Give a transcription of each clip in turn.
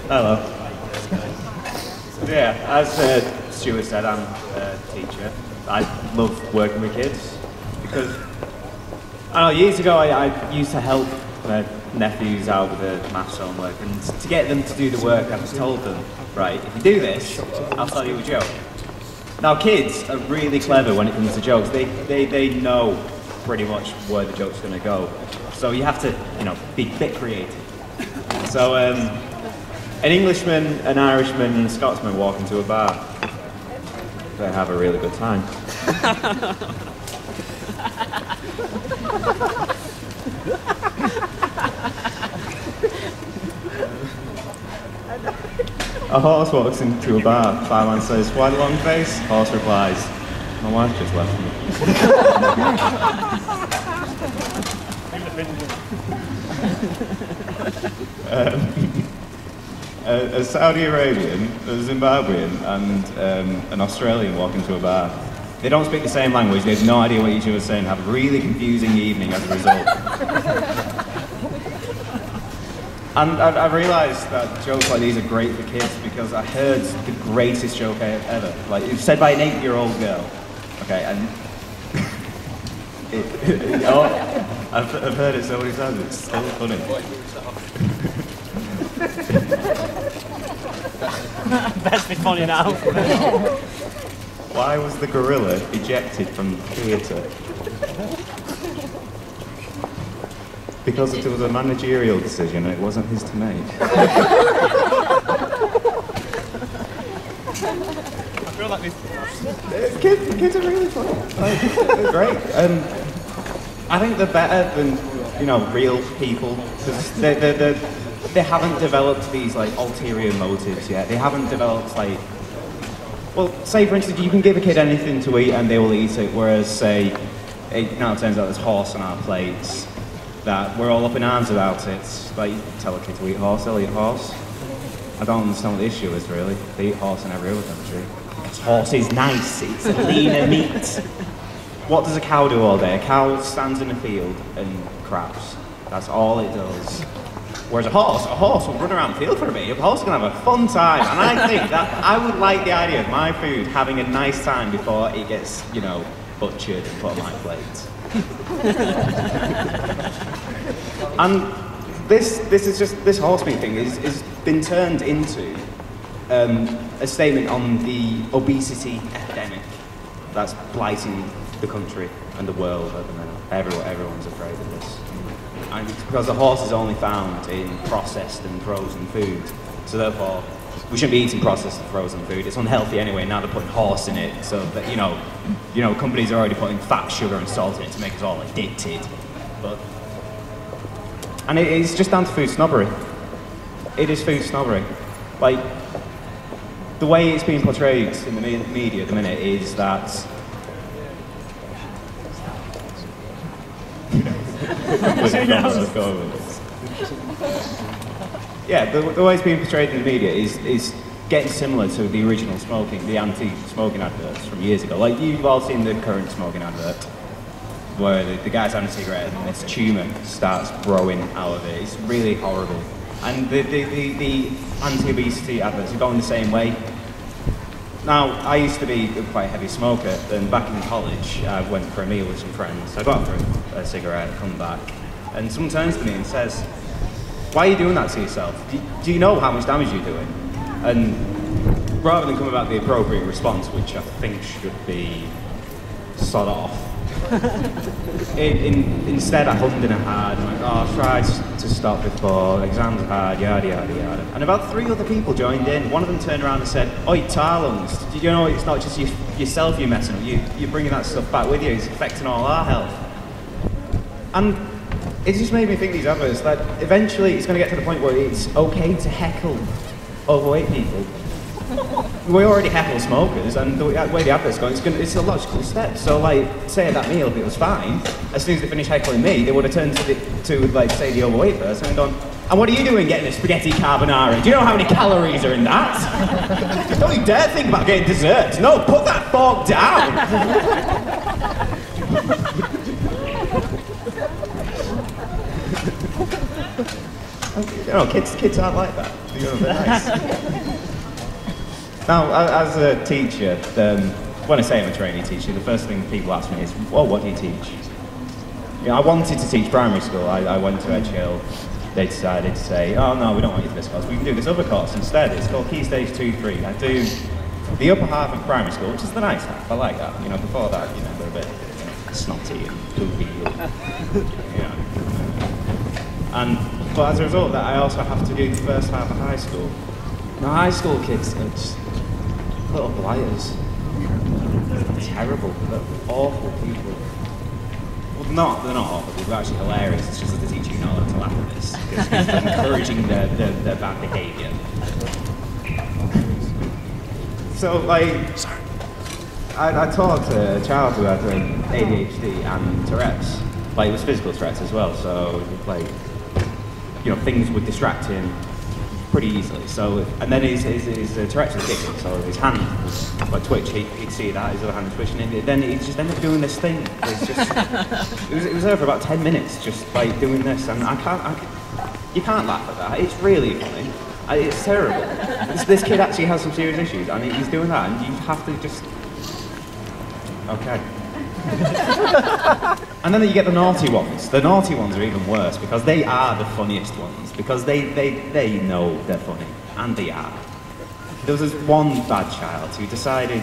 Hello. Yeah, as Stuart said, I'm a teacher. I love working with kids because, I don't know, years ago I used to help nephews out with the maths homework, and to get them to do the work, I just told them, right, if you do this, I'll tell you a joke. Now kids are really clever when it comes to jokes. They know pretty much where the joke's going to go. So you have to, be a bit creative. So an Englishman, an Irishman and a Scotsman walk into a bar. They have a really good time. A horse walks into a bar. Barman says, "Why the long face?" Horse replies, "My wife just left me." A Saudi Arabian, a Zimbabwean and an Australian walk into a bar. They don't speak the same language, they have no idea what each other is saying, have a really confusing evening as a result. And I've realised that jokes like these are great for kids because I heard the greatest joke ever. Like, it was said by an 8-year-old girl. Okay, and I've heard it so many times, it's still funny. Best be funny now. Why was the gorilla ejected from the theatre? Because it was a managerial decision and it wasn't his to make. I feel like this. Kids are really funny. Like, they're great. I think they're better than, real people because they haven't developed these ulterior motives yet. They haven't developed well, say for instance, you can give a kid anything to eat and they will eat it, whereas say, now it turns out there's horse on our plates, that we're all up in arms about it. Like, you tell a kid to eat horse, they'll eat horse. I don't understand what the issue is really. They eat horse in every other country. Because horse is nice, it's a leaner meat. What does a cow do all day? A cow stands in a field and craps. That's all it does. Whereas a horse will run around the field for a bit. A horse can have a fun time. And I think that I would like the idea of my food having a nice time before it gets, butchered and put on my plate. And this horse meat thing is been turned into a statement on the obesity epidemic that's blighting the country and the world at the minute. Everyone's afraid of this. And it's because the horse is only found in processed and frozen food. So therefore, we shouldn't be eating processed and frozen food. It's unhealthy anyway, now they're putting horse in it. So that, companies are already putting fat, sugar and salt in it to make us all addicted. And it's just down to food snobbery. It is food snobbery. Like, the way it's being portrayed in the media at the minute is that yeah, the way it's being portrayed in the media is getting similar to the original the anti-smoking adverts from years ago. Like, you've all seen the current smoking advert, where the guy's having a cigarette and this tumour starts growing out of it. It's really horrible. And the anti-obesity adverts are going the same way. Now, I used to be quite a heavy smoker, and back in college, I went for a meal with some friends. I got for a cigarette, come back, and someone turns to me and says, "Why are you doing that to yourself? Do you know how much damage you're doing?" And rather than come about the appropriate response, which I think should be sod off, instead I hummed and hard and went, "Oh, try to stop before, exams are hard, yada yada yada." And about 3 other people joined in. One of them turned around and said, "Oi, Tarlungs, did you know it's not just yourself you're messing up, you're bringing that stuff back with you, it's affecting all our health." And it just made me think, these adverts, that eventually it's going to get to the point where it's okay to heckle overweight people. We already heckle smokers, and the way the advert's going, it's a logical step. So, say at that meal, if it was fine, as soon as they finished heckling me, they would have turned to say, the overweight person and gone, "And what are you doing getting a spaghetti carbonara? Do you know how many calories are in that? Just don't you dare think about getting dessert. No, put that fork down." Kids aren't like that. You're a bit nice. Now, as a teacher, when I say I'm a trainee teacher, the first thing people ask me is, well, what do you teach? You know, I wanted to teach primary school. I went to Edge Hill. They decided to say, oh no, we don't want you for this course. We can do this other course instead. It's called Key Stage 2-3. I do the upper half of primary school, which is the nice half. I like that. You know, before that, you know, they're a bit snotty and goofy. You know. But as a result of that, I also have to do the first half of high school. Now, high school kids are just little blighters. They're terrible. They're awful people. Well, they're not awful. They're actually hilarious. It's just that the teacher not allowed to laugh at this because he's encouraging their bad behaviour. So, like, I taught a child who had ADHD and Tourette's. Like, it was physical Tourette's as well. So, like, you know, things would distract him pretty easily. So, and then his Tourette's was kicking, so his hand was like twitch. He'd see that his other hand was twitching, and then he just ended up doing this thing. It was there for about 10 minutes, just like doing this, and you can't laugh at that. It's really funny. It's terrible. This kid actually has some serious issues, and he's doing that, and you have to just okay. And then you get the naughty ones. The naughty ones are even worse because they are the funniest ones because they know they're funny and they are. There was this one bad child who decided,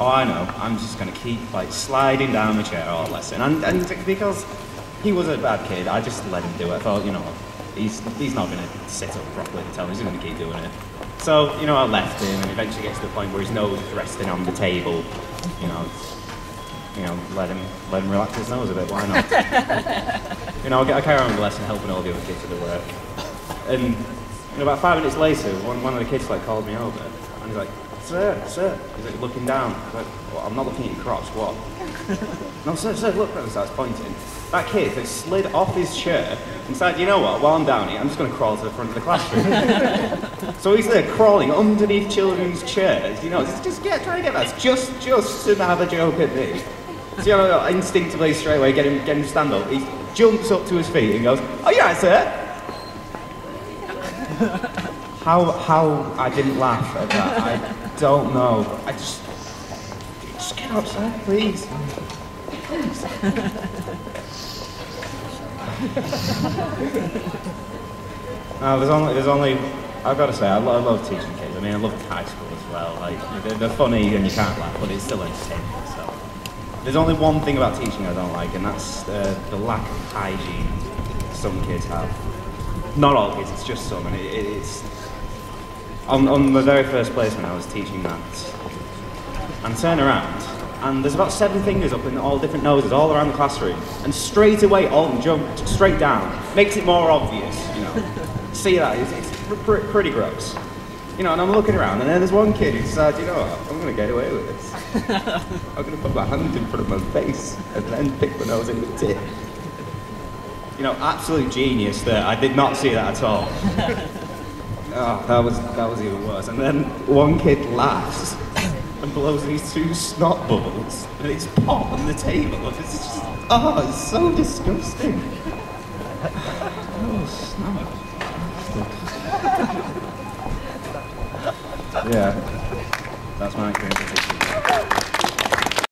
oh I know, I'm just going to keep like sliding down the chair all lesson, and because he was a bad kid, I just let him do it. I thought, you know, he's not going to sit up properly and tell me, he's going to keep doing it. So, you know, I left him, and eventually gets to the point where his nose is resting on the table, you know, let him relax his nose a bit, why not? You know, I carry on with the lesson, helping all the other kids with the work. And you know, about 5 minutes later, one of the kids like called me over, and he's like, sir, he's like looking down. I was like, well, I'm not looking at your crotch, what? No, sir, look, and starts pointing. That kid has slid off his chair and said, you know what, while I'm down here, I'm just going to crawl to the front of the classroom. So he's there crawling underneath children's chairs, you know, try to get that, just to have a joke at me. So, you know, instinctively, straight away, get him to stand up. He jumps up to his feet and goes, oh, you're right, sir. How I didn't laugh at that, I don't know. Just get up, sir, please. Please. No, there's only, I've got to say, I love teaching kids. I mean, I love high school as well. Like, they're funny and you can't laugh, but it's still entertaining. So. There's only one thing about teaching I don't like, and that's the lack of hygiene some kids have. Not all kids, it's just some, and it's... On the very first placement I was teaching that, and I turn around, and there's about 7 fingers up in all different noses all around the classroom, and straight away Alton jumped straight down. Makes it more obvious, you know. See that, it's pretty gross. You know, and I'm looking around, and then there's one kid who decides, you know what, I'm going to get away with this. I'm going to put my hand in front of my face, and then pick my nose in the tip. You know, absolute genius there. I did not see that at all. Oh, that was even worse. And then one kid laughs and blows these 2 snot bubbles, and it's pop on the table. It's just, oh, it's so disgusting. Oh, snot. Yeah, that's my experience.